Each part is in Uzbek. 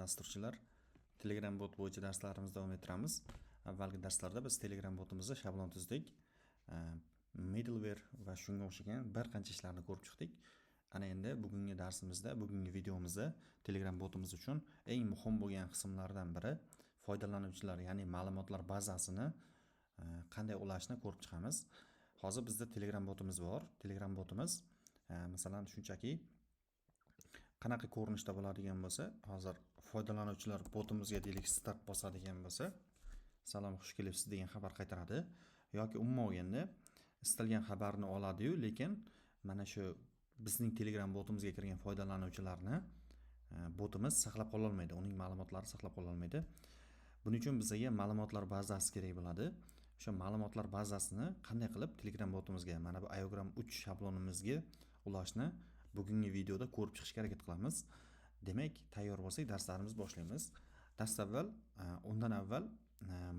dasturchilar, Telegram bot bo'yicha darslarimizni davom ettiramiz. Avvalgi darslarda biz Telegram botimizni shablon tuzdik. Middleware va shunga o'xshagan bir qancha ishlarni ko'rib chiqdik. Ana endi bugungi darsimizda, bugungi videomizda Telegram botimiz uchun eng muhim bo'lgan qismlardan biri foydalanuvchilar, ya'ni ma'lumotlar bazasini qanday ulashni ko'rib chiqamiz. Hozir bizda Telegram botimiz bor. Telegram botimiz masalan shunchaki qanaqa ko'rinishda bo'ladigan bo'lsa, hozir foydalanuvchilar botimizga deylik start bosadigan bo'lsa, salom, xush kelibsiz degan xabar qaytaradi yoki umuman olganda istalgan xabarni oladi-yu, lekin mana shu bizning Telegram botimizga kirgan foydalanuvchilarni botimiz saqlab qola olmaydi, uning ma'lumotlari saqlab qola olmaydi. Buning uchun bizga ma'lumotlar bazasi kerak bo'ladi. O'sha ma'lumotlar bazasini qanday qilib Telegram botimizga, mana bu Iogram 3 shablonimizga ulashni bugungi videoda ko'rib chiqishga harakat qilamiz. Demak, tayyor bo'lsak darslarimizni boshlaymiz. Undan avval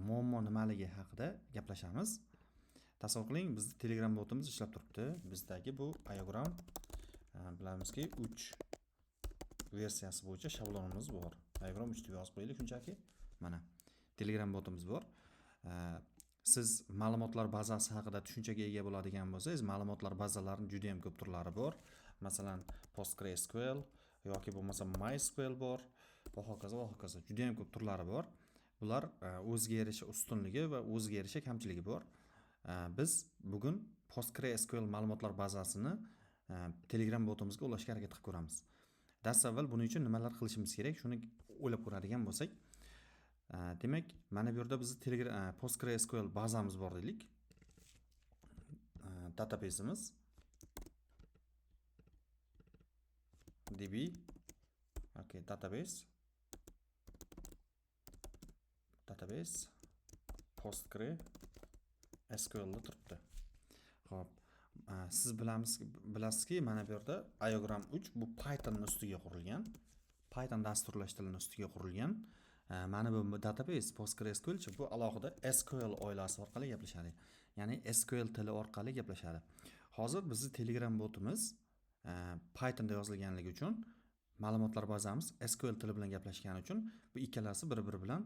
muammo nimaligi haqida gaplashamiz. Tasavvur qiling, bizning Telegram botimiz ishlab turibdi. Bizdagi bu Iogram bilamizki 3 versiyasi bo'yicha shablonimiz bor. Iogram 3 deb yozib qo'yaylik shunchaki. Mana Telegram botimiz bor. Siz ma'lumotlar bazasi haqida tushunchaga ega bo'ladigan bo'lsangiz, ma'lumotlar bazalarining juda ham ko'p turlari bor. Masalan, PostgreSQL yoki bo'lmasa MySQL bor, va hokazo va hokazo. Juda ham ko'p turlari bor. Bular o'ziga yarasha ustunligi va o'ziga yarasha kamchiligi bor. Biz bugun PostgreSQL ma'lumotlar bazasini Telegram botimizga ulashga harakat qilib ko'ramiz. Dastavval buning uchun nimalar qilishimiz kerak, shuni o'ylab ko'radigan bo'lsak, demak, mana bu yerda bizning Telegram PostgreSQL bazamiz bor deylik. Databasimiz DB database PostgreSQL da turibdi. Xo'p, siz bilasizki, mana bu yerda Iogram 3 bu Python ustiga qurilgan, Python dasturlash tilining ustiga qurilgan. Mana bu database PostgreSQL bu alohida SQL oilasi orqali gaplashadi. Ya'ni SQL tili orqali gaplashadi. Hozir bizning Telegram botimiz Pythonda yozilganligi uchun ma'lumotlar bazamiz SQL tili bilan gaplashgani uchun bu ikkalasi bir-biri bilan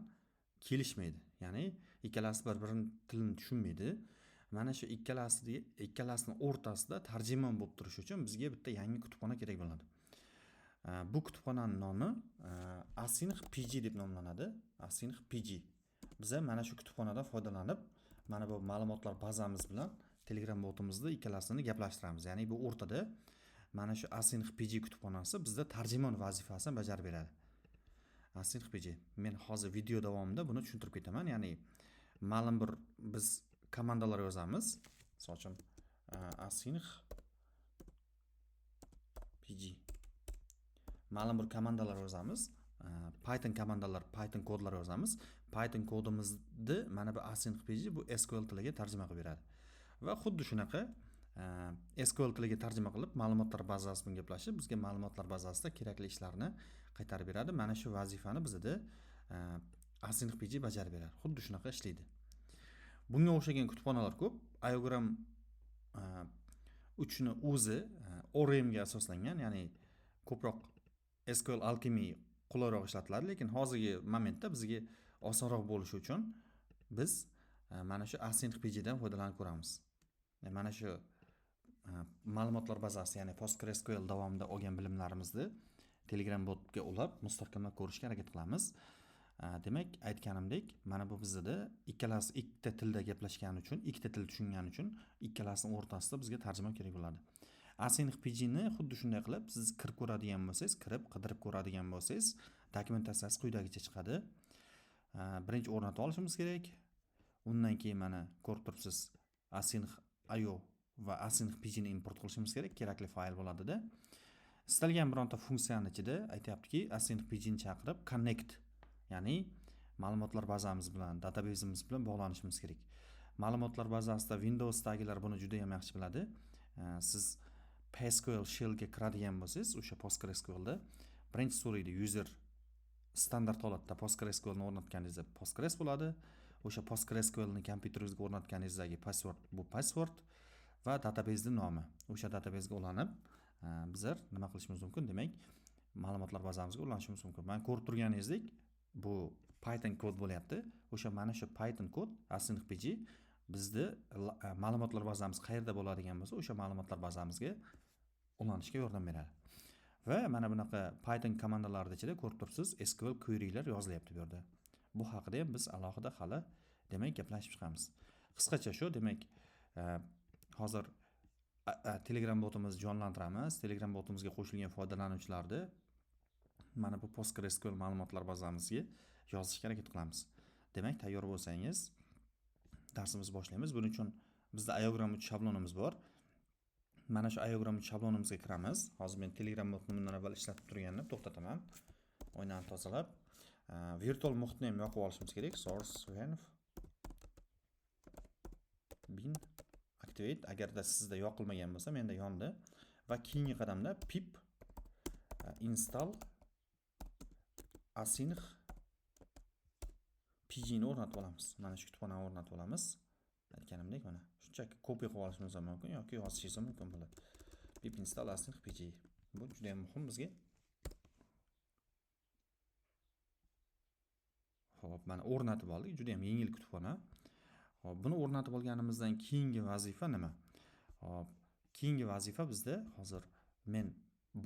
kelishmaydi. Ya'ni ikkalasi bir-birining tilini tushunmaydi. Mana shu ikkalasining o'rtasida tarjimon bo'lib turish uchun bizga bitta yangi kutubxona kerak bo'ladi. Bu kutubxonaning nomi Async PG deb nomlanadi. Async PG. Biz mana shu kutubxonadan foydalanib, mana bu ma'lumotlar bazamiz bilan Telegram botimizda ikkalasini gaplashtiramiz. Ya'ni bu o'rtada mana shu Async PG kutubxonasi bizda tarjimon vazifasini bajarib beradi. Async PG. Men hozir video davomida buni tushuntirib ketaman. Ya'ni ma'lum bir biz komandalar yozamiz. Misol uchun Async PG. Ma'lum bir komandalar yozamiz. Python komandalar, Python kodlar yozamiz. Python kodimizni mana bu Async PG bu SQL tiliga tarjima qilib beradi. Va xuddi shunaqa SQL tiliga tarjima qilib ma'lumotlar bazasi bilan gaplashib, bizga ma'lumotlar bazasida kerakli ishlarni qaytarib beradi. Mana shu vazifani bizda Async PG bajarib beradi. Xuddi shunaqa ishlaydi. Bunga o'xshagan kutubxonalar ko'p. Iogram 3 ni o'zi ORM ga asoslangan, ya'ni ko'proq SQL Alchemy qulayroq ishlatiladi, lekin hozirgi momentda bizga osonroq bo'lishi uchun biz mana shu Async PG dan foydalanib ko'ramiz. Mana shu ma'lumotlar bazasi, ya'ni PostgreSQL davomida olgan bilimlarimizni Telegram botga ulab mustahkamlab ko'rishga harakat qilamiz. Demak, aytganimdek, mana bu bizda ikkalasi ikkita tilda gaplashgani uchun, ikkita til tushungani uchun ikkalasining o'rtasida bizga tarjima kerak bo'ladi. Async PG ni xuddi shunday qilib siz kirib ko'radigan bo'lsangiz, qidirib ko'radigan bo'lsangiz, dokumentatsiyasi quyidagicha chiqadi. Birinchi o'rnatib olishimiz kerak. Undan keyin mana ko'rib turibsiz, async.io va async PG ni import qilishimiz kerak, kerakli fayl bo'ladida. Istalgan bironta funksiyani ichida aytayaptiki, async PG ni chaqirib connect, ya'ni ma'lumotlar bazamiz bilan, databasimiz bilan bog'lanishimiz kerak. Ma'lumotlar bazasida Windows dagilar buni juda ham yaxshi biladi. Siz PSQL shell ga kiradigan bo'lsangiz, o'sha PostgreSQL da birinchi so'raydi, user standart holatda PostgreSQL ni o'rnatganingizda Postgres bo'ladi. O'sha PostgreSQL ni kompyuteringizga o'rnatganingizdagi password bu password va database nomi. O'sha databasega ulanib, bizlar nima qilishimiz mumkin? Demak, ma'lumotlar bazamizga ulanishimiz mumkin. Mana ko'rib turganingizdek, bu Python kod bo'lyapti. O'sha mana shu Python kod async pg bizni ma'lumotlar bazamiz qayerda bo'ladigan bo'lsa, o'sha ma'lumotlar bazamizga ulanishga yordam beradi. Va mana bunaqa Python komandalarida ichida ko'rib turibsiz, SQL query'lar yozilyapti bu yerda. Bu haqida ham biz alohida hali demak gaplashib chiqamiz. Qisqacha shu, demak, hozir Telegram botimizni jonlantiramiz. Telegram botimizga qo'shilgan foydalanuvchilarni mana bu PostgreSQL ma'lumotlar bazamizga yozishga harakat qilamiz. Demak, tayyor bo'lsangiz darsimizni boshlaymiz. Buning uchun bizda Iogram 3 shablonimiz bor. Mana shu Iogram 3 shablonimizga kiramiz. Hozir men Telegram botini bundan avval ishlatib turganimni to'xtataman. O'ynani tozalab, virtual muhitni ham yoqib olishimiz kerak. Source env bin activate. Agarda sizda yoqilmagan bo'lsa, menda yondi. Va keyingi qadamda pip install async pg ni o'rnatib olamiz. Mana shu kutubxonani o'rnatib olamiz. Aytganimdek, mana shunchaki kopiya qilib olishimiz ham mumkin yoki yozishingiz ham mumkin bo'ladi. Pip install async pg. Bu juda ham muhim bizga. Xo'p, mana o'rnatib oldik. Juda ham yengil kutubxona. Xo'p, buni o'rnatib olganimizdan keyingi vazifa nima? Xo'p, keyingi vazifa bizda hozir men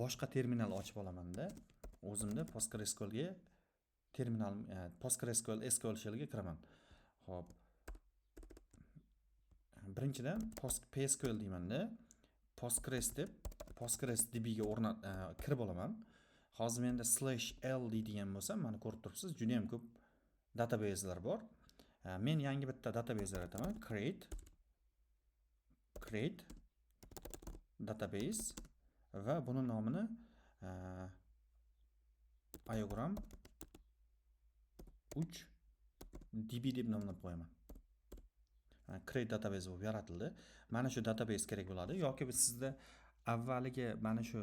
boshqa terminal ochib olamanda, o'zimda PostgreSQL ga terminal PostgreSQL SQL shellga kiraman. Xo'p, birinchidan PSQL deymanda, Postgres deb PostgresDB ga kirib olaman. Hozir menda /l deydigan bo'lsam, mana ko'rib turibsiz, juda ham ko'p database'lar bor. Men yangi bitta database yarataman. Create database va buni nomini Iogram 3 db deb nomlab qo'yaman. Create database bo'lib yaratildi. Mana shu database kerak bo'ladi yoki sizda avvaliga mana shu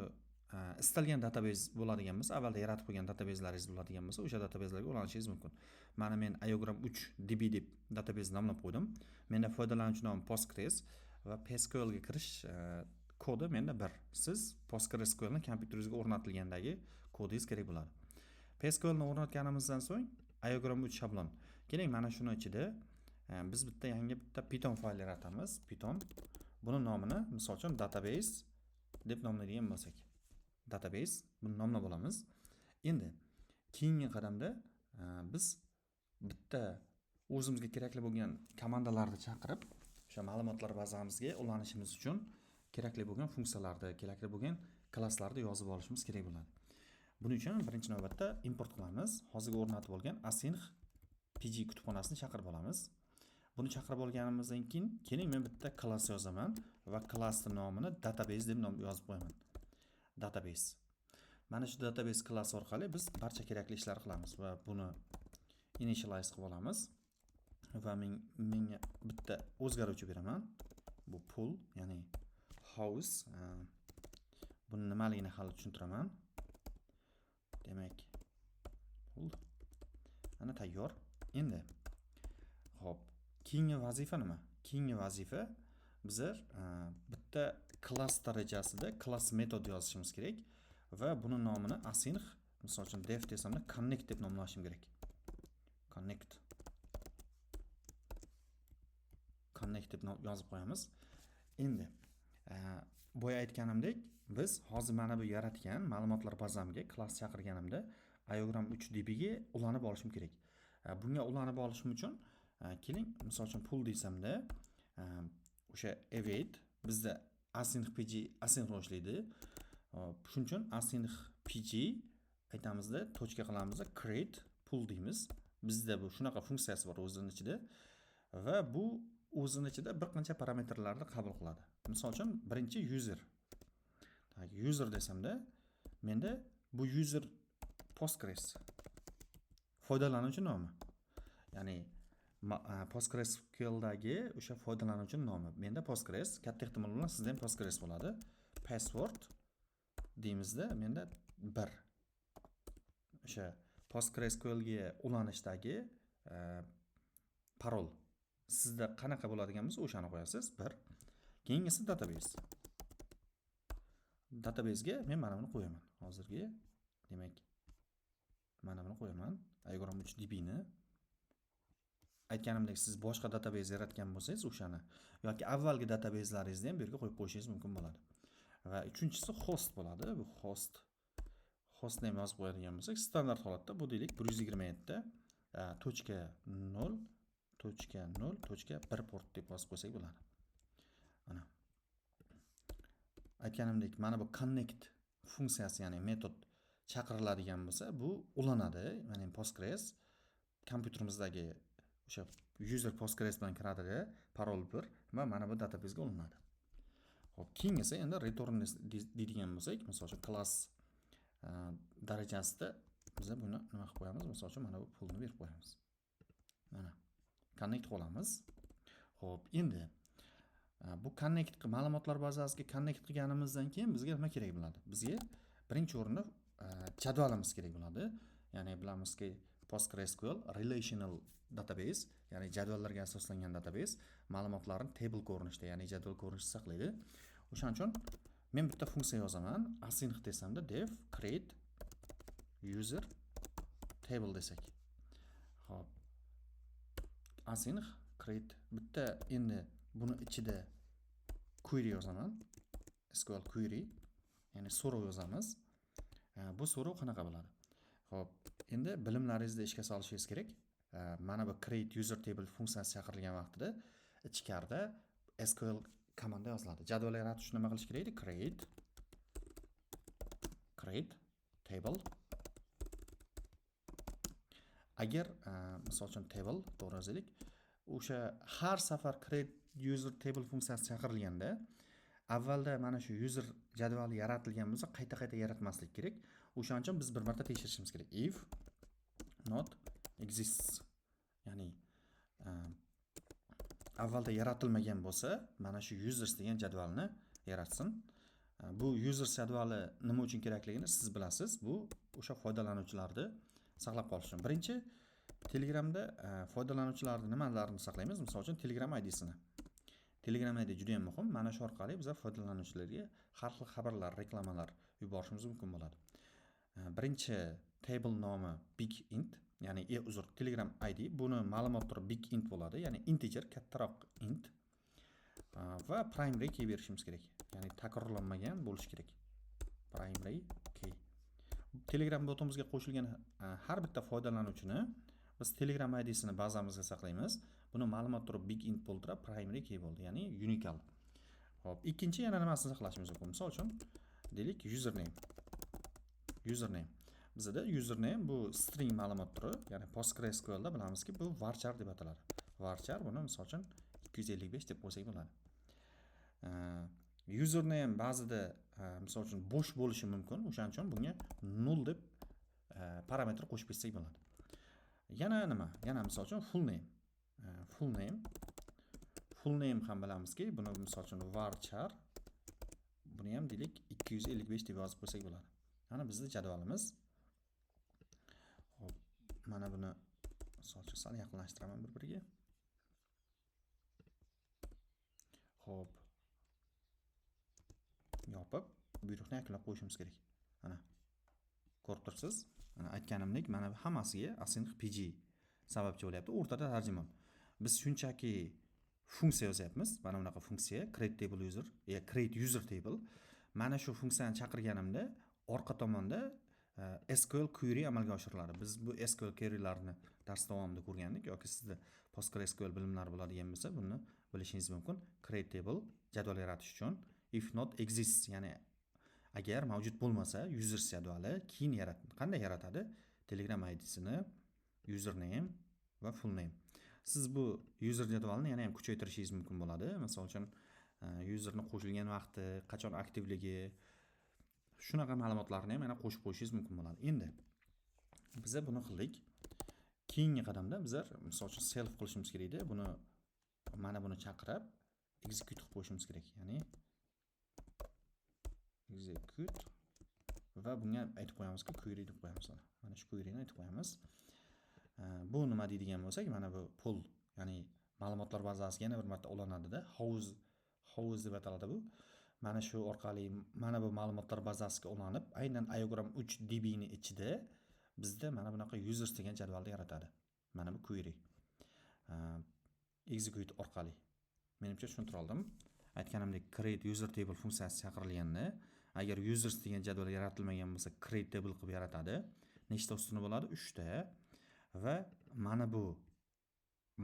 istalgan database bo'ladigan bo'lsa, avvalda yaratib qo'ygan databaselaringiz bo'ladigan bo'lsa, o'sha databaselarga ulanishingiz mumkin. Mana men Iogram 3 db deb database nomlab qo'ydim. Menda foydalanuvchi nomi Postgres va PSQL ga kirish kodi menda 1. Siz PostgreSQL ni kompyuteringizga o'rnatilgandagi kodingiz kerak bo'ladi. PSQL ni o'rnatganimizdan so'ng Iogram 3 shablon. Keling, mana shuni ichida biz yangi bitta Python fayl yaratamiz. Python. Buni nomini, misol uchun database deb nomlaydigan bo'lsak, database buni nomlab olamiz. Endi keyingi qadamda biz bitta o'zimizga kerakli bo'lgan komandalarni chaqirib, o'sha ma'lumotlar bazamizga ulanishimiz uchun kerakli bo'lgan funksiyalarni, kerakli bo'lgan klasslarni yozib olishimiz kerak bo'ladi. Buning uchun birinchi navbatda import qilamiz. Hozirga o'rnatib olgan async pg kutubxonasini chaqirib olamiz. Buni chaqirib olganimizdan keyin, keling men bitta klass yozaman va klassning nomini database deb yozib qo'yaman. Database. Mana shu database klass orqali biz barcha kerakli ishlar qilamiz va buni initialize qilib olamiz. Va menga bitta o'zgaruvchi beraman. Bu pool, ya'ni house. Buni nimaligini hali tushuntiraman. Demak, pool. Ana tayyor. Endi xo'p, keyingi vazifa nima? Keyingi vazifa bizlar bitta klass darajasida klass metod yozishimiz kerak va buni nomini async, misol uchun def desamda connect deb nomlashim kerak. Connect deb yozib qo'yamiz. Endi boya aytganimdek, biz hozir mana bu yaratgan ma'lumotlar bazamga klass chaqirganimda Iogram 3 db ga ulanib olishim kerak. Bunga ulanib olishim uchun keling, misol uchun pool desamda, o'sha await bizda async pg asynchrон ishlaydi. Shuning uchun async pg aytamizda, tochka qilamizda create pool deymiz. Bizda bu shunaqa funksiyasi bor o'zining ichida va bu o'zining ichida bir qancha parametrlarni qabul qiladi. Misol uchun birinchi user. User desamda, menda bu user Postgres foydalanuvchi nomi. Ya'ni PostgreSQLdagi o'sha foydalanuvchi nomi. Menda Postgres, katta ehtimol bilan sizda ham Postgres bo'ladi. Password deymizda, menda 1. O'sha PostgreSQL ga ulanishdagi parol. Sizda qanaqa bo'ladigan bo'lsa, o'shani qo'yasiz, 1. Keyingisi database. Database ga men mana buni qo'yaman hozirgi. demak mana buni qo'yaman. Aygoram 3DB ni aytganimdek siz boshqa database yaratgan bo'lsangiz o'shani yoki avvalgi databazelaringizni ham bu yerga qo'yib qo'yishingiz mumkin bo'ladi. Va uchinchisi host bo'ladi. Bu host name yozib qo'yadigan bo'lsak, standart holatda bu deylik 127.0.0.1 port deb yozib qo'ysak bo'ladi. Mana aytganimdek mana bu connect funksiyasi, ya'ni metod chaqiriladigan bo'lsa, bu ulanadi. Ya'ni Postgres kompyuterimizdagi o'sha user Postgres bilan kiradi, parol bir va mana bu databazega ulanadi. Xo'p, keyingisi endi return deydigan bo'lsak, misol uchun class darajasida biz buni nima qilib qo'yamiz? Misol uchun mana bu pulni berib qo'yamiz. Mana connect qilamiz. Xo'p, endi bu connect ma'lumotlar bazasiga connect qilganimizdan keyin bizga nima kerak bo'ladi? Bizga birinchi o'rinda jadvalimiz kerak bo'ladi. Ya'ni bilamizki PostgreSQL relational database, ya'ni jadvallarga asoslangan database, ma'lumotlarni table ko'rinishda, ya'ni jadval ko'rinishida saqlaydi. O'shaning uchun men bitta funksiya yozaman. Async desamda def create user table desak. Xo'p. Async create bitta endi buni ichida query yozaman. SQL query, ya'ni so'rov yozamiz. Bu so'rov qanaqa bo'ladi? Xo'p, endi bilimlaringizni ishga solishingiz kerak. Mana bu create user table funksiyasi chaqirilgan vaqtida ichkarida SQL komanda yoziladi. Jadval yaratish uchun nima qilish kerak edi? Create table. Agar misol uchun table to'g'ri yozaylik, o'sha har safar create user table funksiyasi chaqirilganda avvalda mana shu user jadvali yaratilgan bo'lsa, qayta yaratmaslik kerak. O'shaning uchun biz bir marta tekshirishimiz kerak. If not exists, ya'ni avvalda yaratilmagan bo'lsa, mana shu users degan jadvalni yaratsin. Bu users jadvali nima uchun kerakligini siz bilasiz. Bu o'sha foydalanuvchilarni saqlab qolish uchun. Birinchi Telegramda foydalanuvchilarni nimalarni saqlaymiz? Misol uchun Telegram ID'sini. Telegram ID juda ham muhim. Mana shu orqali biz foydalanuvchilarga har xil xabarlar, reklamalar yuborishimiz mumkin bo'ladi. Birinchi table nomi big int, ya'ni Telegram ID, buni ma'lumot turi big int bo'ladi, ya'ni integer, kattaroq int va primary key berishimiz kerak. Ya'ni takrorlanmagan bo'lishi kerak. Primary key. Telegram botimizga qo'shilgan har bitta foydalanuvchini biz Telegram ID'sini bazamizga saqlaymiz. Buni ma'lumot turi big int bo'ldi, primary key bo'ldi, ya'ni unique. Xo'p, ikkinchi yana nimasini saqlashimiz mumkin? Misol uchun deylik username. Bizda username bu string ma'lumot turi, ya'ni PostgreSQL da bilamizki bu varchar deb ataladi. Varchar, buni misol uchun 255 deb qo'ysak bo'ladi. Username ba'zida misol uchun bo'sh bo'lishi mumkin. O'shaning uchun bunga null deb parametr qo'shib ketsak bo'ladi. Yana nima? Yana misol uchun full name ham bilamizki, buni misol uchun varchar, buni ham deylik 255 deb yozib qo'ysak bo'ladi. Mana bizning jadvalimiz. Xo'p, mana buni misol uchun sal yaqinlashtiraman bir-biriga. Xo'p. Yopib, buyruqni yakunlab qo'yishimiz kerak. Mana ko'rib tursiz. Mana aytganimdek, mana hammasiga async pg sababchi bo'lyapti. O'rtada tarjimon. Biz shunchaki funksiya yozyapmiz. Mana bunaqa funksiya create user table. Mana shu funksiyani chaqirganimda orqa tomonda SQL query amalga oshiriladi. Biz bu SQL querylarni dars davomida ko'rgandik yoki sizda PostgreSQL bilimlari bo'ladigan bo'lsa, buni bilishingiz mumkin. Create table jadval yaratish uchun if not exists, ya'ni agar mavjud bo'lmasa users jadvali keyin qanday yaratadi? Telegram ID'sini, username va full name. Siz bu user jadvalini yana ham kuchaytirishingiz mumkin bo'ladi. Misol uchun userni qo'shilgan vaqti, qachon aktivligi, shunaqa ma'lumotlarni ham yana qo'shib qo'yishingiz mumkin bo'ladi. Endi biz buni qildik. Keyingi qadamda biz misol uchun self qilishimiz kerak edi. Buni chaqirib execute qilib qo'yishimiz kerak. Ya'ni execute va bunga aytib qo'yamizki query deb qo'yamiz. Mana shu queryni aytib qo'yamiz. Bu nima deydigan bo'lsak, mana bu pull, ya'ni ma'lumotlar bazasiga yana bir marta ulanadi-da. House deb ataladi bu. mana shu orqali mana bu ma'lumotlar bazasiga ulanib, aynan iogram 3DB ni ichida bizda mana bunaqa users degan jadvalni yaratadi. Mana bu query. Execute orqali. Menimcha tushuntira oldim. Aytganimdek create user table funksiyasi chaqirilganda, agar users degan jadval yaratilmagan bo'lsa, create table qilib yaratadi. Nechta ustuni bo'ladi? 3 ta. Va mana bu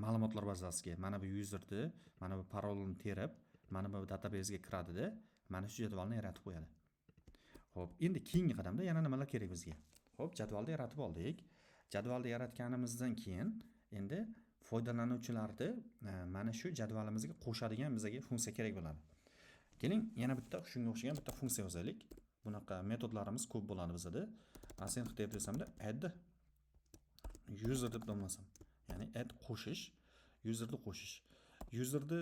ma'lumotlar bazasiga mana bu userni, mana bu parolini terib, mana bu databasega kiradida, mana shu jadvalni yaratib qo'yadi. Xo'p, endi keyingi qadamda yana nimalar kerak bizga? Xo'p, jadvalni yaratib oldik. Jadvalni yaratganimizdan keyin endi foydalanuvchilarni mana shu jadvalimizga qo'shadigan bizga funksiya kerak bo'ladi. Keling, yana bitta shunga o'xshagan bitta funksiya yozaylik. Bunaqa metodlarimiz ko'p bo'ladi bizda. Async deb desamda add user deb nomlasam. Ya'ni add qo'shish, userni qo'shish. Userni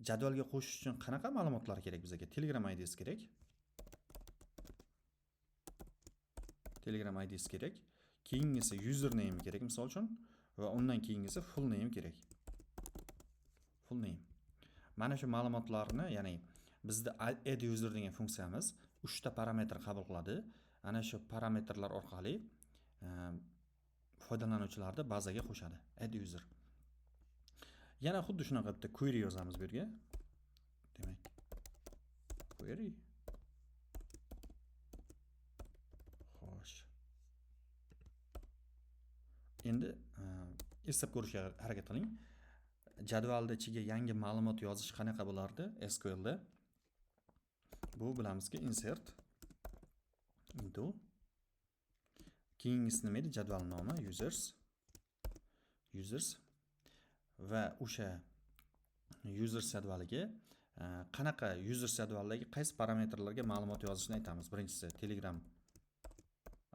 jadvalga qo'shish uchun qanaqa ma'lumotlar kerak bizga? Telegram ID'si kerak. Telegram ID'si kerak. Keyingisi username kerak misol uchun va undan keyingisi full name kerak. Full name. Mana shu ma'lumotlarni, ya'ni bizda add user degan funksiyamiz 3 ta parametr qabul qiladi. Ana shu parametrlar orqali foydalanuvchilarni bazaga qo'shadi. Add user. Yana xuddi shunaqa bitta query yozamiz bu yerga. Demak, query. Xo'sh. Endi eslab ko'rishga harakat qiling. Jadvalda ichiga yangi ma'lumot yozish qanaqa bo'lardi SQL da? Bu bilamizki insert into. Keyingisi nima edi? Jadval nomi users va o'sha users jadvaliga qanaqa users jadvalidagi qaysi parametrlarga ma'lumot yozishni aytamiz. Birinchisi Telegram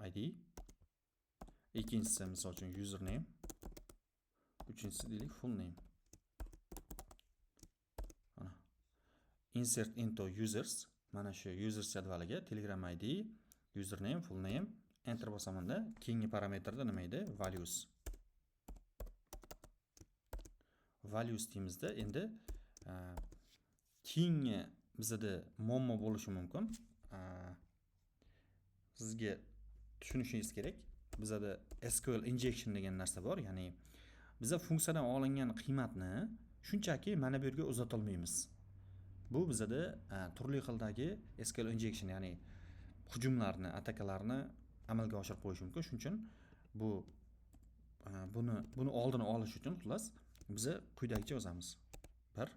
ID, ikkinchisi misol uchun username, uchinchisi deylik full name. Mana insert into users, mana shu users jadvaliga Telegram ID, username, full name, enter bosamanda keyingi parametrda nima edi? Values deymizda. Endi keyingi bizda muammo bo'lishi mumkin. Sizga tushunishingiz kerak. Bizda SQL injection degan narsa bor, ya'ni biza funksiyadan olingan qiymatni shunchaki mana bu yerga uzata olmaymiz. Bu bizda turli xildagi SQL injection, ya'ni hujumlarni, atakalarni amalga oshirib qo'yish mumkin. Shuning uchun buni oldini olish uchun xullas biz quyidagicha yozamiz. 1.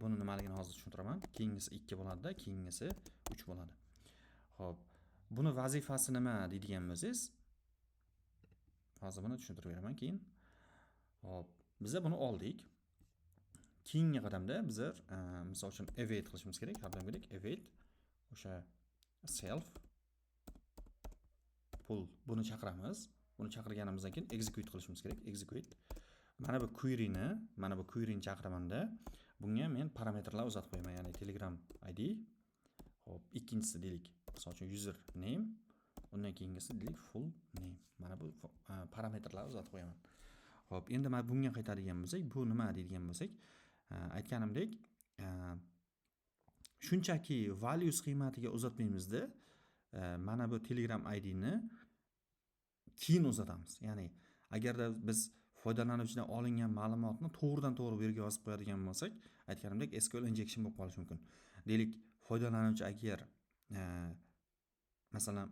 Buni nimaligini hozir tushuntiraman. Keyingisi 2 bo'ladi-da, keyingisi 3 bo'ladi. Xo'p, buni vazifasi nima deydigan bo'lsangiz, hozir buni tushuntirib beraman keyin. Xo'p, biz buni oldik. Keyingi qadamda biz misol uchun await qilishimiz kerak. Har doimgidek await o'sha self pull buni chaqiramiz. Buni chaqirganimizdan keyin execute qilishimiz kerak. Execute. Mana bu query'ni chaqiramanda bunga men parametrlar uzatib qo'yaman, ya'ni Telegram ID. Xo'p, ikkinchisi deylik, misol uchun user name, undan keyingisi deylik full name. Mana bu parametrlarni uzatib qo'yaman. Xo'p, endi men bunga qaytadigan bo'lsak, bu nima deydigan bo'lsak, aytganimdek, shunchaki values qiymatiga uzatmaymizda, mana bu Telegram ID ni keyin uzatamiz. Ya'ni agarda biz foydalanuvchidan olingan ma'lumotni to'g'ridan-to'g'ri bu yerga yozib qo'yadigan bo'lsak, aytganimdek SQL injection bo'lib qolishi mumkin. Deylik, foydalanuvchi agar masalan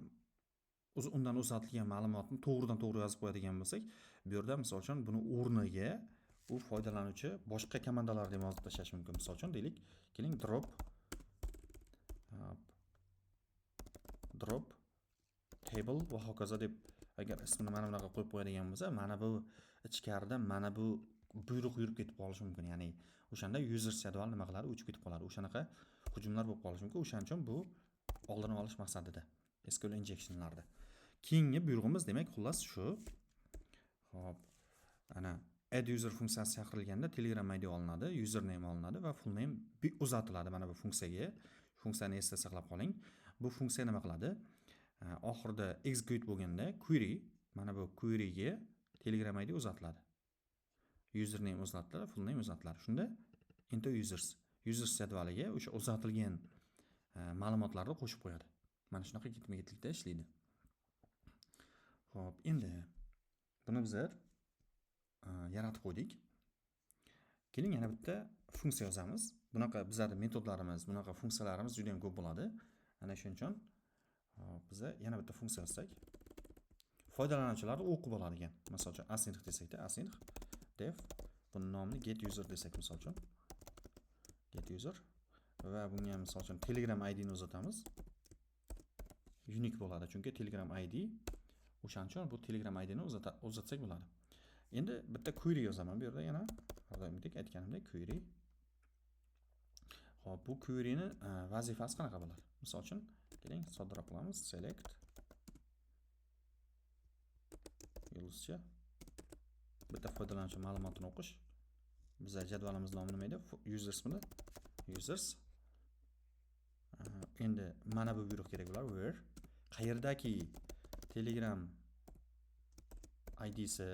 undan uzatilgan ma'lumotni to'g'ridan-to'g'ri yozib qo'yadigan bo'lsak, bu yerda misol uchun buni o'rniga u foydalanuvchi boshqa komandalarni ham yozib tashlash mumkin. Misol uchun deylik, keling drop table va hokazo deb agar ismini mana bunaqa qo'yib qo'yadigan bo'lsa, mana bu ichkarida mana bu buyruq yurib ketib qolishi mumkin. Ya'ni o'shanda users jadval nima qiladi? O'chib ketib qoladi. O'shanaqa hujumlar bo'lib qolishi mumkin. O'shaning uchun bu oldini olish maqsadida SQL injectionlarda. Keyingi buyrug'imiz demak xullas shu. Xo'p, ana add user funksiyasi chaqirilganda Telegram ID olinadi, username olinadi va full name uzatiladi mana bu funksiyaga. Funksiyani esda saqlab qoling. Bu funksiya nima qiladi? Oxirida execute bo'lganda query, mana bu queryga Telegram ID uzatiladi. Username uzatiladi, full name uzatiladi. Shunda into users jadvaliga o'sha uzatilgan ma'lumotlarni qo'shib qo'yadi. Mana shunaqa ketma-ketlikda ishlaydi. Xo'p, endi buni bizlar yaratib qo'ydik. Keling yana bitta funksiya yozamiz. Bunaqa bizlarning metodlarimiz, bunaqa funksiyalarimiz juda ham ko'p bo'ladi. Ana shuning uchun biz yana bitta funksiya yozsak, foydalanuvchilar o'qib oladigan. Misol uchun async desakda, async def buni nomini get user desak misol uchun. Get user va bunga ham misol uchun Telegram ID ni uzatamiz. Unique bo'ladi, chunki Telegram ID o'shaning uchun bu Telegram ID ni uzatsak bo'ladi. Endi bitta query yozaman bu yerda yana. Doimdek aytganimdek query. Xo'p, bu query ni vazifasi qanaqa bo'ladi? Misol uchun, keling soddroq qilamiz. Select yulduzcha bitta foydalanuvchi ma'lumotini o'qish. Bizlar jadvalimiz nomi nima edi? Users bilan users. Endi mana bu buyruq kerak bo'ladi. Where qayerdaki Telegram ID'si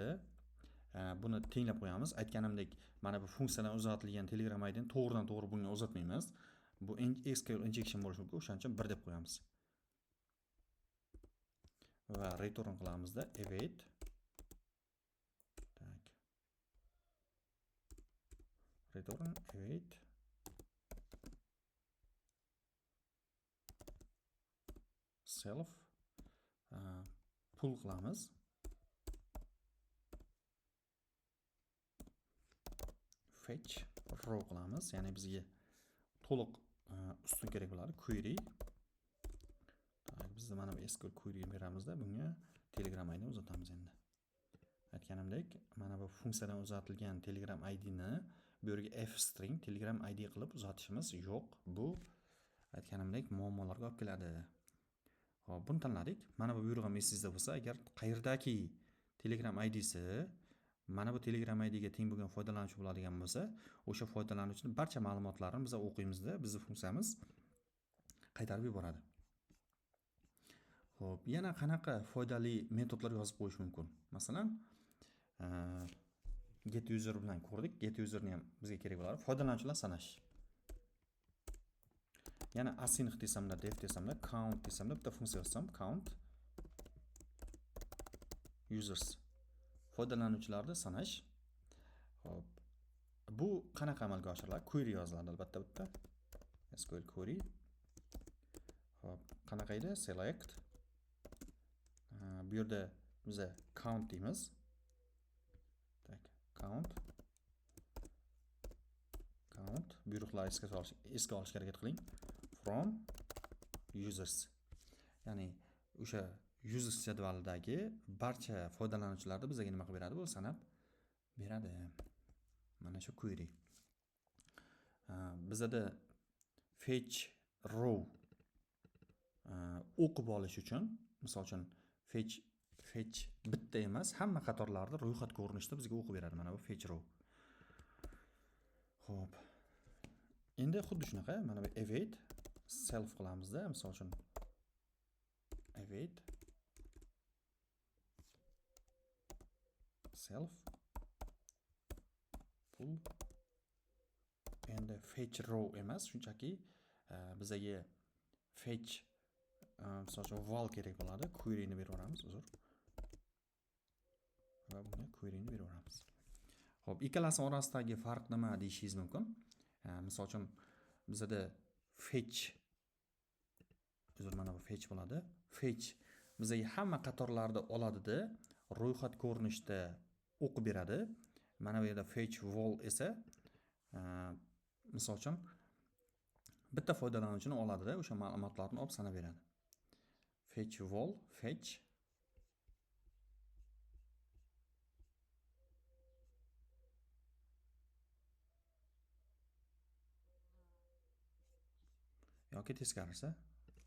buni tenglab qo'yamiz. Aytganimdek, mana bu funksiyadan uzatilgan Telegram ID'ni to'g'ridan-to'g'ri bunga uzatmaymiz. Bu SQL injection bo'lishi mumkin, o'shaning uchun 1 deb qo'yamiz. Va return qilamizda await. Tak. Return await. Self pull qilamiz. Fetch row qilamiz, ya'ni bizga to'liq ustun kerak bo'ladi. Query. Biz mana bu SQL query beramizda bunga Telegram ID ni uzatamiz endi. Aytganimdek, mana bu funksiyadan uzatilgan Telegram ID ni bu yerga f string Telegram ID qilib uzatishimiz yo'q. Bu aytganimdek muammolarga olib keladi. Xo'p, buni tanladik. Mana bu buyrug'im esingizda bo'lsa, agar qayerdaki Telegram ID'si mana bu Telegram ID'ga teng bo'lgan foydalanuvchi bo'ladigan bo'lsa, o'sha foydalanuvchining barcha ma'lumotlarini biz o'qiymizda, bizning funksiyamiz qaytarib yuboradi. Xo'p, yana qanaqa foydali metodlar yozib qo'yish mumkin? Masalan, get user bilan ko'rdik. Get userni ham bizga kerak bo'ladi. Foydalanuvchilar sanash. Yana async desamda, def desamda, count desamda bitta funksiya yozsam, count users. Foydalanuvchilarni sanash. Xo'p. Bu qanaqa amalga oshiriladi? Query yoziladi albatta bitta. SQL query. Xo'p, qanaqa edi? Select. Bu yerda biz count deymiz. Tak, count. Buyruqlarni esga olishga harakat qiling. From users. Ya'ni o'sha users jadvalidagi barcha foydalanuvchilarni bizga nima qilib beradi? Bu sanab beradi. Mana shu query. Bizda fetch row o'qib olish uchun, misol uchun fetch bitta emas, hamma qatorlarni ro'yxat ko'rinishida bizga o'qib beradi. Mana bu fetch row. Xo'p. Endi xuddi shunaqa mana bu await self qilamizda, misol uchun await self pull endi fetch row emas, shunchaki bizga fetch misol uchun val kerak bo'ladi. Query ni berib yuboramiz, uzr. Va bunga query ni berib yuboramiz. Xo'p, ikkalasi orasidagi farq nima deyishingiz mumkin? Misol uchun bizda fetch mana bu fetch bo'ladi. Fetch bizga hamma qatorlarni oladida, ro'yxat ko'rinishida o'qib beradi. Mana bu yerda fetch val esa misol uchun bitta foydalanuvchini oladida, o'sha ma'lumotlarni olib sanab beradi. Fetch val fetch yoki teskarisi.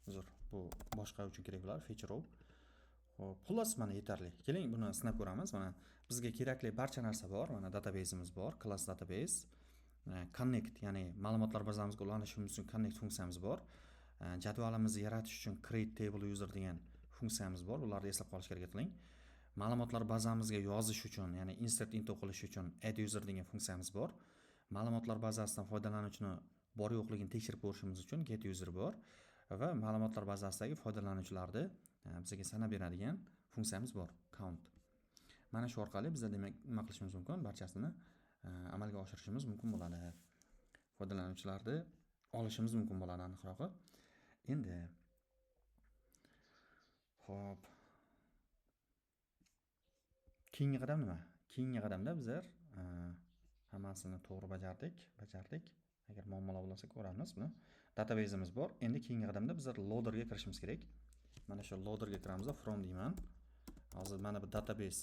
Uzr, bu boshqa uchun kerak bo'ladi, fetch row. Xo'p, xullas mana yetarli. Keling buni sinab ko'ramiz. Mana bizga kerakli barcha narsa bor. Mana database'imiz bor, class database, connect, ya'ni ma'lumotlar bazamizga ulanishimiz uchun connect funksiyamiz bor. Jadvalimizni yaratish uchun create table user degan funksiyamiz bor. Ularni eslab qolishga harakat qiling. Ma'lumotlar bazamizga yozish uchun, ya'ni insert into qilish uchun add user degan funksiyamiz bor. Ma'lumotlar bazasidan foydalanuvchini bor yo'qligini tekshirib ko'rishimiz uchun get user bor va ma'lumotlar bazasidagi foydalanuvchilarni bizga sanab beradigan funksiyamiz bor, count. Mana shu orqali biz demak nima qilishimiz mumkin, barchasini amalga oshirishimiz mumkin bo'ladi. Foydalanuvchilarni olishimiz mumkin bo'ladi aniqrog'i. Endi xo'p, keyingi qadam nima? Keyingi qadamda bizlar hammasini to'g'ri bajardik. Agar muammolar bo'lsa ko'ramiz buni. Databasimiz bor. Endi keyingi qadamda bizlar loaderga kirishimiz kerak. Mana shu loaderga kiramiz, from deyman. Hozir mana bu database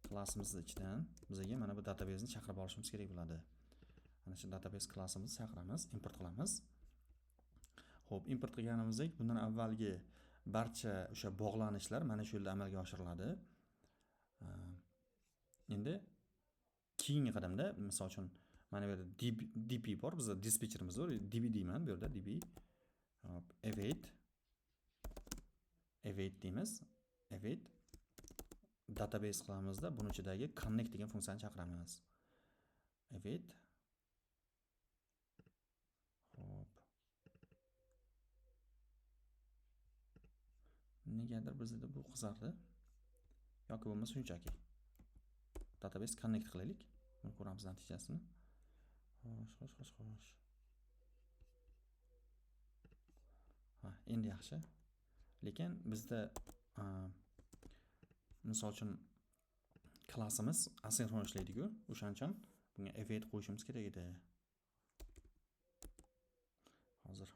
klassimizni ichidan bizga mana bu databaseni chaqirib olishimiz kerak bo'ladi. Mana shu database klassimizni chaqiramiz, import qilamiz. Xo'p, import qilganimizda bundan avvalgi barcha o'sha bog'lanishlar mana shu yerda amalga oshiriladi. Endi keyingi qadamda, misol uchun mana bu yerda db bor, bizda dispetcherimiz bor, db deyman, bu yerda db await deymiz. Await database qilamizda buni ichidagi connect degan funksiyani chaqiramiz. Await. Xo'p. Negadir bizda bu qizardi. Yoki bo'lmasa shunchaki database connect qilaylik. Buni ko'ramiz natijasini. Xo'sh. Ha, endi yaxshi. Lekin bizda misol uchun klassimiz asinxron ishlaydi-ku, o'shaning uchun bunga await qo'yishimiz kerak edi. Hozir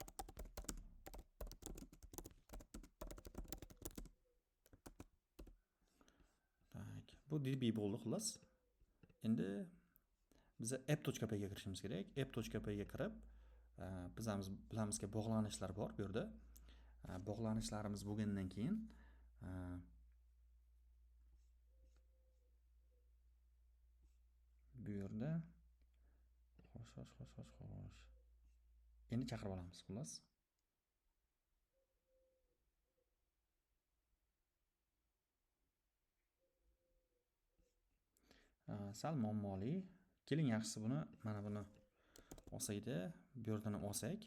bu db bo'ldi xullas. Endi biz app.py ga kirishimiz kerak. App.py ga kirib, bizamizga bog'lanishlar bor bu yerda. Bog'lanishlarimiz bo'lgandan keyin bu yerda xo'sh. Endi chaqirib olamiz xullas. Sal muammoli. Keling yaxshisi mana buni olsaydi, bu yerdan olsak,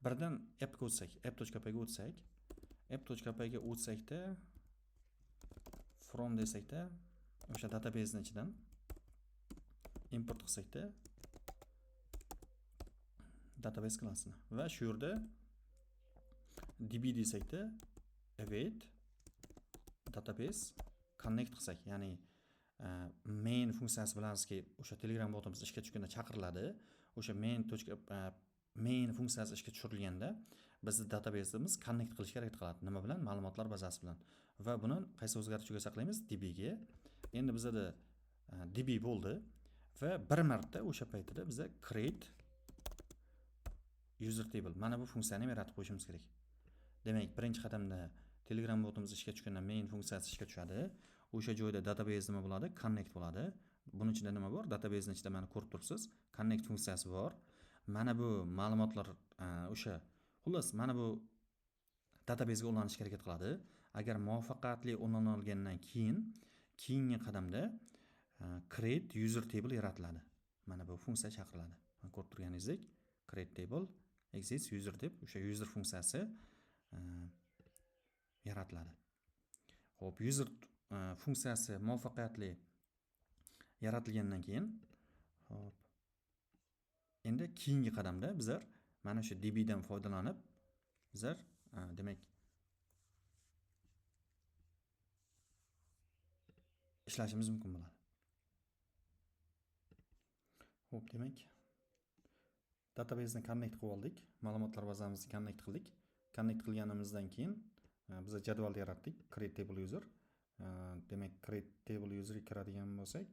birdan app.py ga o'tsak, app.py ga o'tsakda from desakda o'sha database ichidan import qilsakda database klassini va shu yerda db desakda await database connect qilsak, ya'ni main funksiyasi bilamizki, o'sha Telegram botimiz ishga tushganda chaqiriladi. O'sha main funksiyasi ishga tushirilganda bizni databasimiz connect qilishga harakat qiladi. Nima bilan? Ma'lumotlar bazasi bilan. Va buni qaysi o'zgartirishga saqlaymiz? db ga. Endi bizda db bo'ldi va bir marta o'sha paytida biza create user table mana bu funksiyani yaratib qo'yishimiz kerak. Demak, birinchi qadamda Telegram botimiz ishga tushganda main funksiyasi ishga tushadi. O'sha joyda database nima bo'ladi? Connect bo'ladi. Buning ichida nima bor? Databasening ichida mana ko'rib turibsiz, connect funksiyasi bor. Mana bu ma'lumotlar o'sha xullas mana bu databasega ulanishga harakat qiladi. Agar muvaffaqiyatli ulangandan keyin keyingi qadamda create user table yaratiladi. Mana bu funksiya chaqiriladi. Mana ko'rib turganingizdek, create table exists user deb o'sha user funksiyasi yaratiladi. Xo'p, user funksiyasi muvaffaqiyatli yaratilgandan keyin, xo'p, endi keyingi qadamda bizlar mana shu db dan foydalanib bizlar demak ishlashimiz mumkin bo'ladi. Xo'p, demak databaseni connect qilib oldik, ma'lumotlar bazamizni connect qildik. Connect qilganimizdan keyin biz jadval yaratdik, create table user. Demak, create table user ga kiradigan bo'lsak,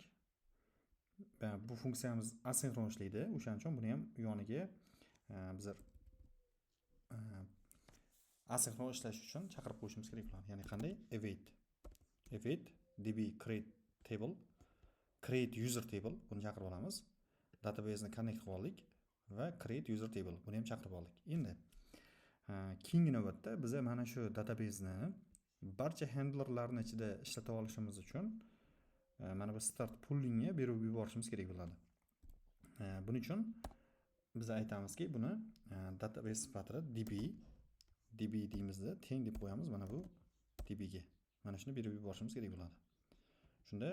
bu funksiyamiz asinxron ishlaydi. O'shaning uchun buni ham yoniga bizlar asinxron ishlash uchun chaqirib qo'yishimiz kerak bo'ladi. Ya'ni qanday? Await db create table, create user table buni chaqirib olamiz. Databaseni connect qilib oldik va create user table buni ham chaqirib oldik. Endi keyingi navbatda biz mana shu databaseni barcha handlerlarning ichida ishlata olishimiz uchun mana bu start pullingga berib yuborishimiz kerak bo'ladi. Buning uchun biz aytamizki, buni database sifatida db deymizda teng deb qo'yamiz mana bu db ga. Mana shuni berib yuborishimiz kerak bo'ladi. Shunda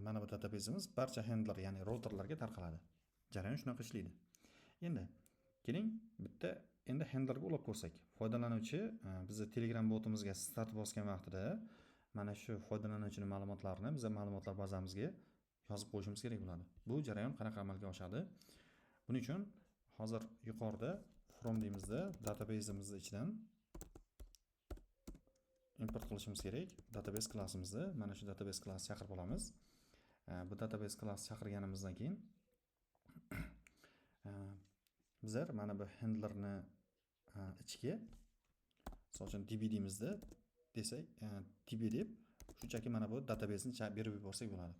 mana bu databasimiz barcha handler, ya'ni routerlarga tarqaladi. Jarayon shunaqa ishlaydi. Endi keling bitta handlerga ulab ko'rsak. Foydalanuvchi bizni Telegram botimizga start bosgan vaqtida mana shu foydalanuvchining ma'lumotlarini biz ma'lumotlar bazamizga yozib qo'yishimiz kerak bo'ladi. Bu jarayon qanaqa amalga oshadi? Buning uchun hozir yuqorida from deymizda database'imizni ichidan import qilishimiz kerak. Database klassimizni mana shu database klass chaqirib olamiz. Bu database klass chaqirganimizdan keyin bizlar mana bu handlerni ichiga misol uchun db deymizda desak, db deb shunchaki mana bu databaseni berib yuborsak bo'ladi.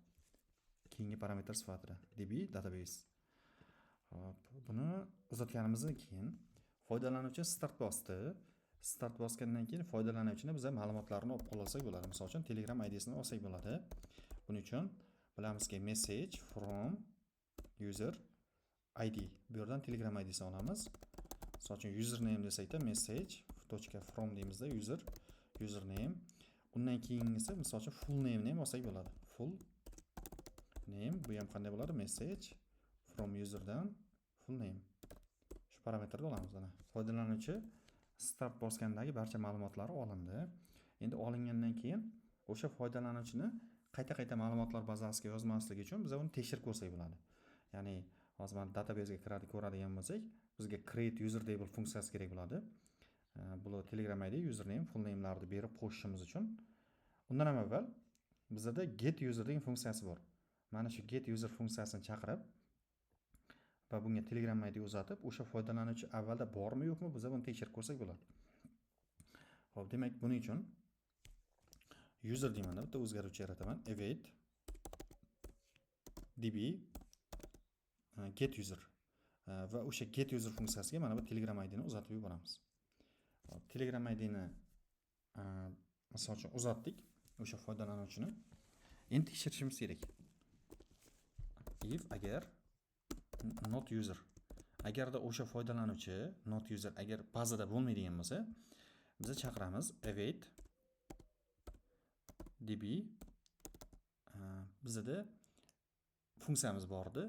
Keyingi parametr sifatida db database. Hop, buni uzatganimizdan keyin foydalanuvchi start bosdi. Start bosgandan keyin foydalanuvchini biz ma'lumotlarini olib qolsak bo'ladi. Misol uchun Telegram ID'sini olsak bo'ladi. Buning uchun bilamizki message from user ID. Bu yerdan Telegram ID'sini olamiz. Misol uchun username desakda message.from deymizda username. Undan keyingisi misol uchun full name ham olsak bo'ladi. Full name bu ham qanday bo'ladi? Message from userdan full name. Shu parametrni olamiz mana. Foydalanuvchi start bosgandagi barcha ma'lumotlari olindi. Endi olingandan keyin o'sha foydalanuvchini qayta ma'lumotlar bazasiga yozmasligi uchun biz uni tekshirib ko'rsak bo'ladi. Ya'ni hozir mana databasega ko'radigan bo'lsak, bizga create user table funksiyasi kerak bo'ladi. Bu Telegram ID, username, full name'larni berib qo'shishimiz uchun. Undan ham avval bizda get user degan funksiyasi bor. Mana shu get user funksiyasini chaqirib va bunga Telegram ID uzatib, o'sha foydalanuvchi avvalda bormi yo'qmi biz buni tekshirib ko'rsak bo'ladi. Xo'p, demak buning uchun user deyman, bitta o'zgaruvchi yarataman. Await db get user va o'sha get user funksiyasiga mana bu Telegram ID ni uzatib yuboramiz. Hop, Telegram ID ni misol uchun uzatdik o'sha foydalanuvchini. Endi tekshirishimiz kerak. If agar not user, agarda o'sha foydalanuvchi not user agar bazada bo'lmaydigan bo'lsa, biz chaqiramiz await db. Bizda funksiyamiz bor edi,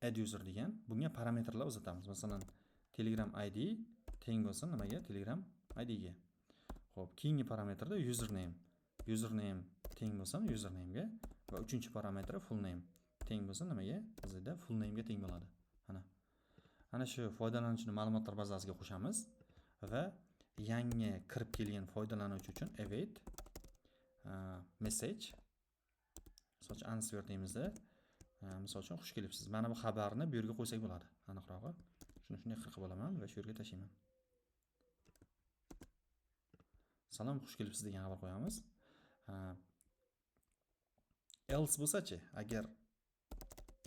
add user degan. Bunga parametrlar uzatamiz. Masalan, Telegram ID teng bo'lsin nimaga? Telegram ID ga. Xo'p, keyingi parametrda username teng bo'lsin username ga va uchinchi parametri full name teng bo'lsin nimaga? Bizda full name ga teng bo'ladi. Ana shu foydalanuvchining ma'lumotlar bazasiga qo'shamiz va yangi kirib kelgan foydalanuvchi uchun await message misol uchun answer deymizda. Misol uchun xush kelibsiz. Mana bu xabarni bu yerga qo'ysak bo'ladi. Aniqrog'i. Shuni shunday qilib olaman va shu yerga tashlayman. Salom, xush kelibsiz degan xabar qo'yamiz. Else bo'lsa-chi, agar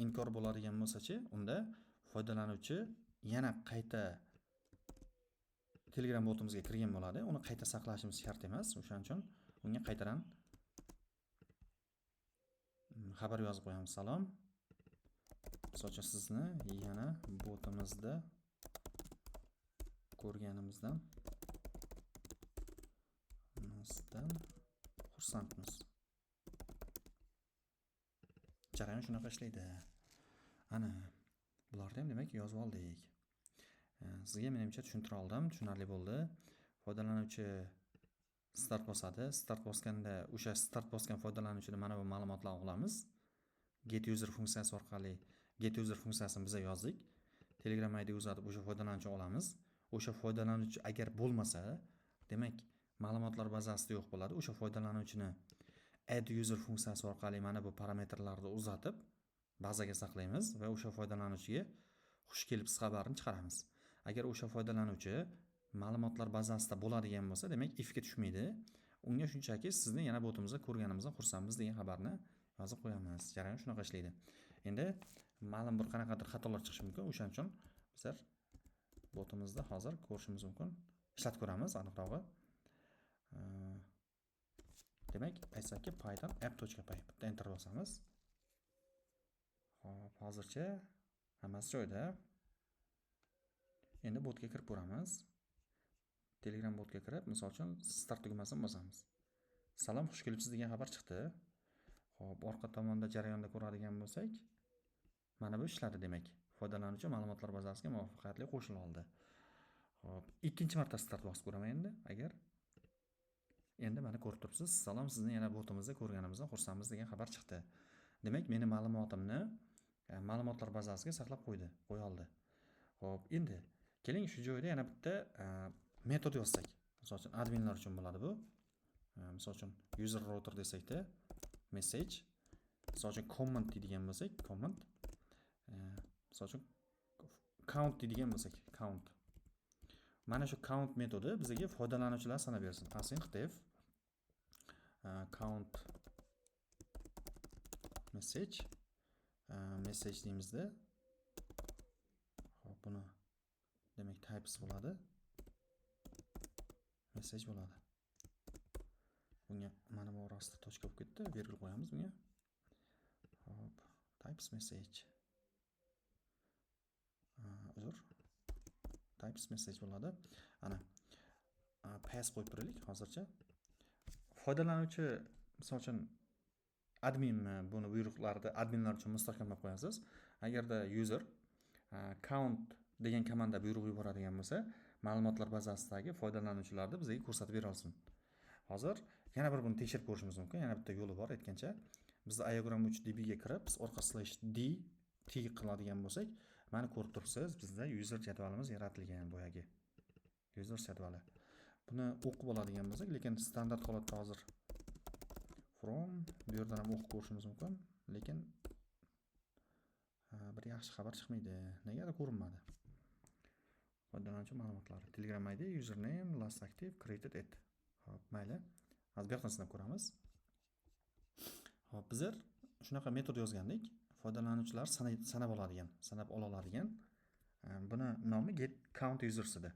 inkor bo'ladigan bo'lsa-chi, unda foydalanuvchi yana qayta Telegram botimizga kirgan bo'ladi. Uni qayta saqlashimiz shart emas. O'shaning uchun unga qaytadan xabar yozib qo'yamiz. Salom. Misol uchun sizni yana botimizda ko'rganimizdan xursandmiz. Jarayon shunaqa ishlaydi. Ana bularni ham demak yozib oldik. Sizga menimcha tushuntira oldim, tushunarli bo'ldi. Foydalanuvchi start bosadi. Start bosganda o'sha start bosgan foydalanuvchidan mana bu ma'lumotlarni olamiz. Get user funksiyasi orqali get user funksiyasini biz yozdik. Telegram ID uzatib o'sha foydalanuvchini olamiz. O'sha foydalanuvchi agar bo'lmasa, demak ma'lumotlar bazasida yo'q bo'ladi. O'sha foydalanuvchini add user funksiyasi orqali mana bu parametrlarni uzatib bazaga saqlaymiz va o'sha foydalanuvchiga xush kelibsiz xabarini chiqaramiz. Agar o'sha foydalanuvchi ma'lumotlar bazasida bo'ladigan bo'lsa, demak if ga tushmaydi. Unga shunchaki sizni yana botimizda ko'rganimizdan xursandmiz degan xabarni yozib qo'yamiz. Jarayon shunaqa ishlaydi. Endi ma'lum bir qanaqadir xatolar chiqishi mumkin. O'shaning uchun bizlar botimizda hozir ko'rishimiz mumkin. Ishlatib ko'ramiz aniqrog'i. Demak, aytsakki python app.py. Bitta enter bosamiz. Hop, hozircha hammasi joyida. Endi botga kirib ko'ramiz. Telegram botga kirib, misol uchun start tugmasini bosamiz. Salom, xush kelibsiz degan xabar chiqdi. Hop, orqa tomonda jarayonda ko'radigan bo'lsak, mana bu ishladi demak. Foydalanuvchi ma'lumotlar bazasiga muvaffaqiyatli qo'shila oldi. Hop, ikkinchi marta start bosib ko'raman endi. Agar endi mana ko'rib turibsiz. Salom, sizni yana botimizda ko'rganimizdan xursandmiz degan xabar chiqdi. Demak, meni ma'lumotimni ma'lumotlar bazasiga saqlab qo'ya oldi. Hop, endi keling shu joyda yana bitta metod yozsak. Misol uchun adminlar uchun bo'ladi bu. Misol uchun user router desakda message. Misol uchun comment deydigan bo'lsak, comment. Misol uchun count deydigan bo'lsak, count. Mana shu count metodi bizga foydalanuvchilar sanab bersin. Async def count message message deymizda. Hop, buni demak types bo'ladi. Message bo'ladi. Bunga mana bu orasida tochka bo'lib ketdi. Virgul qo'yamiz bunga. Hop, types message. Uzr. Types message bo'ladi. Ana pass qo'yib turaylik hozircha. Foydalanuvchi misol uchun adminmi buni buyruqlarni adminlar uchun mustahkamlab qo'yasiz. Agarda user count degan komanda buyruq yuboradigan bo'lsa, ma'lumotlar bazasidagi foydalanuvchilarni bizga ko'rsatib bera olsin. Hozir yana bir buni tekshirib ko'rishimiz mumkin. Yana bitta yo'li bor aytgancha. Biz Iogram 3db ga kirib, biz /d t qiladigan bo'lsak, mana ko'rib turibsiz, bizda user jadvalimiz yaratilgan boyagi. User jadvali. Buni o'qib oladigan bo'lsak, lekin standart holatda hozir from bu yerdan ham o'qib ko'rishimiz mumkin, lekin bir yaxshi xabar chiqmaydi. Negadir ko'rinmadi. Foydalanuvchi ma'lumotlari. Telegram ID, username, last active, created at. Hop, mayli. Hozir bu yoqdan sinab ko'ramiz. Hop, bizlar shunaqa metod yozgandik. Foydalanuvchilar sanab oladigan. Buni nomi get count users edi.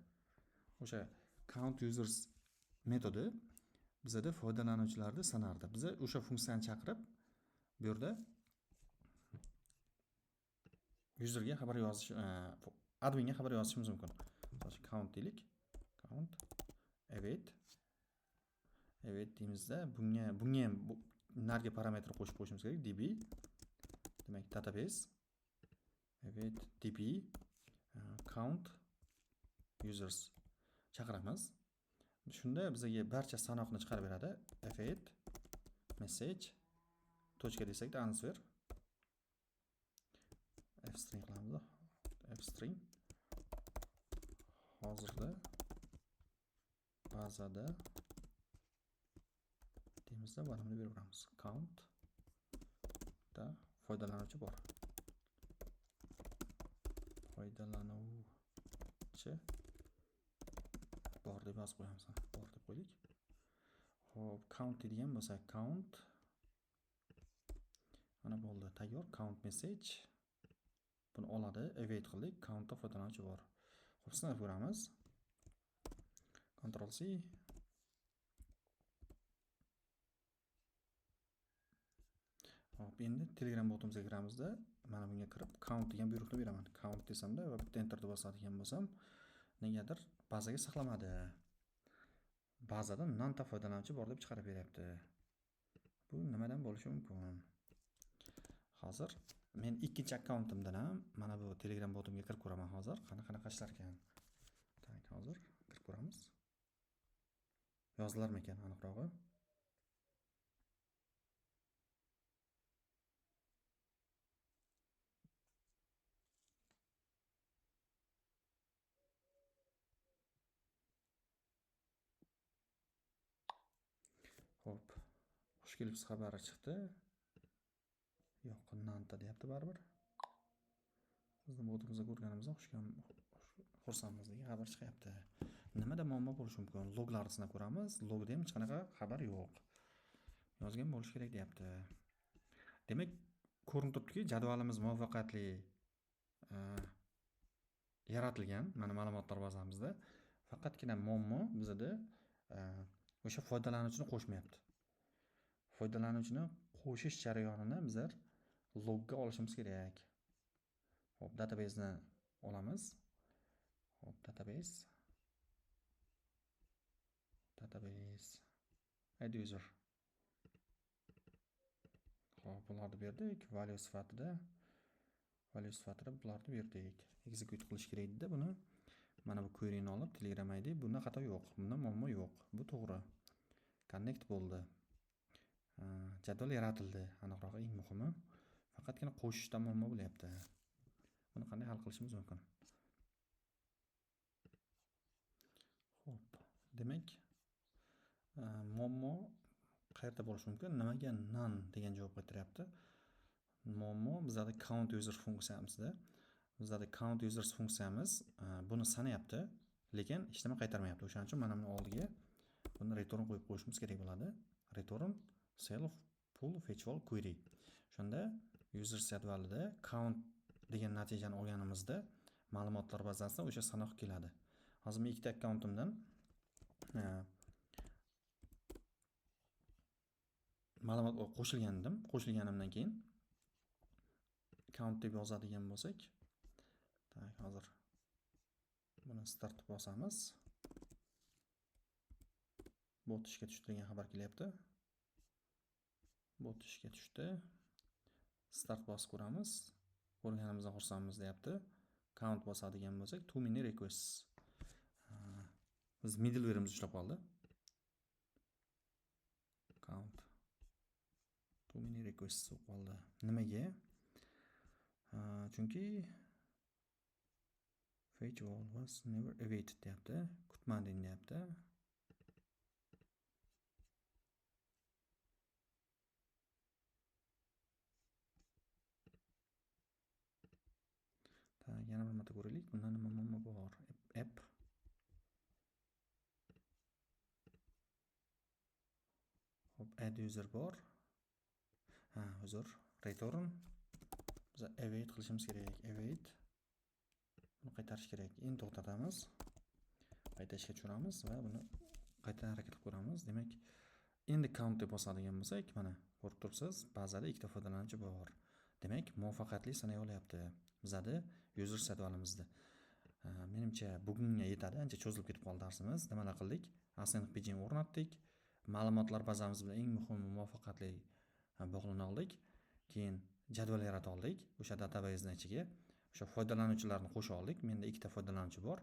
O'sha count users metodi bizda foydalanuvchilarni sanardi. Biz o'sha funksiyani chaqirib, bu yerda userga xabar yozish, adminga xabar yozishimiz mumkin. Masalan, count deylik. Count await deymizda, bunga ham narga parametr qo'shib qo'yishimiz kerak. db demak database await db count users chaqiramiz. Shunda bizga barcha sanoqni chiqarib beradi. Await message tochka desakda answer f-string qilamiz. F-string hozirda bazada deymizda baramni berib beramiz. Count da foydalanuvchi bor. Foydalanuvchi bor deb yozib qo'yamiz. Bor deb qo'ydik. Hop, count deydigan bo'lsa, count mana bo'ldi. Tayyor count message. Buni oladi, await qildik. Countda foydalanuvchi bor. Xo'p, sinab ko'ramiz. Ctrl C. Hop, endi Telegram botimizga kiramizda, mana bunga kirib count degan buyruqni beraman. Count desamda va bitta enterni bosadigan bo'lsam, negadir bazaga saqlamadi. Bazadan nonta foydalanuvchi bor deb chiqarib beryapti. Bu nimadan bo'lishi mumkin? Hozir men ikkinchi akkauntimdan ham mana bu Telegram botimga kirib ko'raman hozir. Qanaqa ishlar ekan? Tak, hozir kirib ko'ramiz. Yozdilarmi ekan aniqrog'i? Hop, xush kelibsiz xabari chiqdi. Yo'q, nanta deyapti baribir. Bizni botimizda ko'rganimizdan xursandmiz degan xabar chiqyapti. Nimada muammo bo'lishi mumkin? Loglarni sinab ko'ramiz. Logda ham hech qanaqa xabar yo'q. Yozgan bo'lish kerak deyapti. Demak, ko'rinib turibdiki, jadvalimiz muvaffaqiyatli yaratilgan mana ma'lumotlar bazamizda. Faqatgina muammo bizda o'sha foydalanuvchini qo'shmayapti. foydalanuvchini qo'shish jarayonini bizlar logga olishimiz kerak. Xo'p, database ni olamiz. Xo'p, database add user. Xo'p, bularni berdik. Value sifatida bularni berdik. Execute qilish kerak edi buni. Mana bu query ni olib Telegram ID. Bunda xato yo'q. Bunda muammo yo'q. Bu to'g'ri. Connect bo'ldi. Jadval yaratildi. Aniqroq eng muhimi. Faqatgina qo'shishda muammo bo'lyapti. Buni qanday hal qilishimiz mumkin? Xo'p, demak, muammo qayerda bo'lishi mumkin? Nimaga none degan javob qaytaryapti? Muammo bizda count user funksiyamizda. Bizda count users funksiyamiz buni sanayapti, lekin hech nima qaytarmayapti. O'shaning uchun mana buni oldiga buni return qo'yib qo'yishimiz kerak bo'ladi. Return self pull fetchable query. Shunda users jadvalida count degan natijani olganimizda ma'lumotlar bazasidan o'sha sanoq keladi. Hozir men ikkita akkauntimdan ma'lumot qo'shilganimdan keyin count deb yozadigan bo'lsak, hozir buni start bosamiz. Bot ishga tushdi degan xabar kelyapti. Bot ishga tushdi. Start bosib ko'ramiz. Ko'rganimizdan xursandmiz deyapti. Count bosadigan bo'lsak, too many requests. Biz middleware'imiz ushlab qoldi. Count too many requests qoldi. Nimaga? Chunki fetch all was never awaited deyapti. Kutmading deyapti. Yana bir marta ko'raylik. Bunda nima muammo bor? App add user bor. Uzr, return. Biz await qilishimiz kerak. Await. Buni qaytarish kerak. Endi to'xtatamiz. Qayta ishga tushiramiz va buni qayta harakat qilib ko'ramiz. Demak, endi count deb bosadigan bo'lsak, mana ko'rib turibsiz, bazada ikkita foydalanuvchi bor. Demak, muvaffaqiyatli sanay olyapti. Bizada user jadvalimizda. Menimcha bugunga yetadi. Ancha cho'zilib ketib qoldi darsimiz. Nimalar qildik? Async paging o'rnatdik. Ma'lumotlar bazamiz bilan eng muhimi muvaffaqiyatli bog'lana oldik. Keyin jadval yarata oldik. O'sha database ichiga o'sha foydalanuvchilarni qo'sha oldik. Menda ikkita foydalanuvchi bor.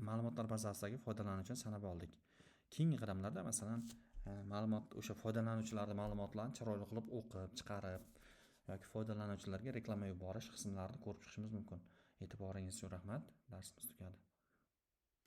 Ma'lumotlar bazasidagi foydalanuvchini sanab oldik. Keyingi qadamlarda masalan o'sha foydalanuvchilarning ma'lumotlarini chiroyli qilib o'qib, chiqarib yoki foydalanuvchilarga reklama yuborish qismlarini ko'rib chiqishimiz mumkin. E'tiboringiz uchun rahmat. Darsimiz tugadi.